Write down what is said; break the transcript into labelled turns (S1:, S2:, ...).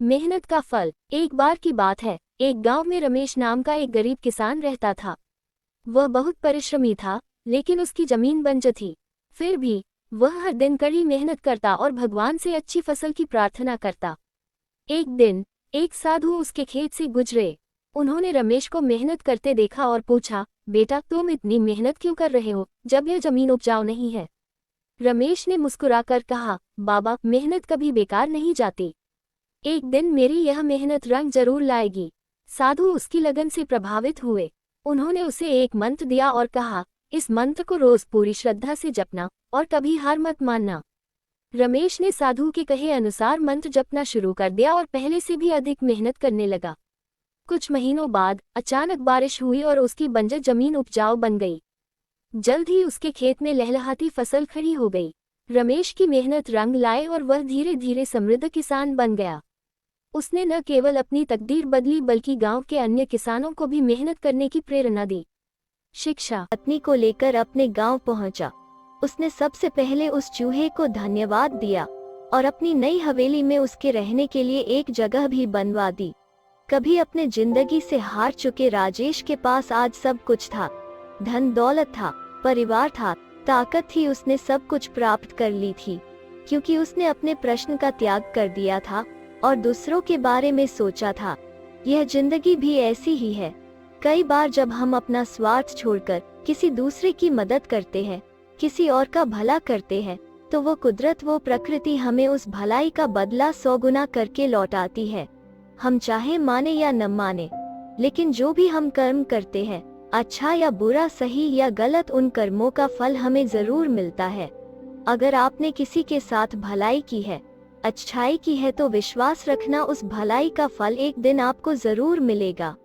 S1: मेहनत का फल। एक बार की बात है, एक गांव में रमेश नाम का एक गरीब किसान रहता था। वह बहुत परिश्रमी था, लेकिन उसकी जमीन बंजर थी। फिर भी वह हर दिन कड़ी मेहनत करता और भगवान से अच्छी फसल की प्रार्थना करता। एक दिन एक साधु उसके खेत से गुजरे। उन्होंने रमेश को मेहनत करते देखा और पूछा, बेटा तुम इतनी मेहनत क्यों कर रहे हो जब यह जमीन उपजाऊ नहीं है? रमेश ने मुस्कुराकर कहा, बाबा मेहनत कभी बेकार नहीं जाती। एक दिन मेरी यह मेहनत रंग जरूर लाएगी। साधु उसकी लगन से प्रभावित हुए। उन्होंने उसे एक मंत्र दिया और कहा, इस मंत्र को रोज पूरी श्रद्धा से जपना और कभी हार मत मानना। रमेश ने साधु के कहे अनुसार मंत्र जपना शुरू कर दिया और पहले से भी अधिक मेहनत करने लगा। कुछ महीनों बाद अचानक बारिश हुई और उसकी बंजर जमीन उपजाऊ बन गई। जल्द ही उसके खेत में लहलहाती फसल खड़ी हो गई। रमेश की मेहनत रंग लाए और वह धीरे धीरे समृद्ध किसान बन गया। उसने न केवल अपनी तकदीर बदली बल्कि गांव के अन्य किसानों को भी मेहनत करने की प्रेरणा दी। शिक्षा।
S2: पत्नी को लेकर अपने गांव पहुंचा। उसने सबसे पहले उस चूहे को धन्यवाद दिया और अपनी नई हवेली में उसके रहने के लिए एक जगह भी बनवा दी। कभी अपने जिंदगी से हार चुके राजेश के पास आज सब कुछ था। धन दौलत था, परिवार था, ताकत थी। उसने सब कुछ प्राप्त कर ली थी क्योंकि उसने अपने प्रश्न का त्याग कर दिया था और दूसरों के बारे में सोचा था। यह जिंदगी भी ऐसी ही है। कई बार जब हम अपना स्वार्थ छोड़कर किसी दूसरे की मदद करते हैं, किसी और का भला करते हैं, तो वो कुदरत, वो प्रकृति हमें उस भलाई का बदला 100 गुना करके लौटाती है। हम चाहे माने या न माने, लेकिन जो भी हम कर्म करते हैं, अच्छा या बुरा, सही या गलत, उन कर्मों का फल हमें जरूर मिलता है। अगर आपने किसी के साथ भलाई की है, अच्छाई की है, तो विश्वास रखना उस भलाई का फल एक दिन आपको जरूर मिलेगा।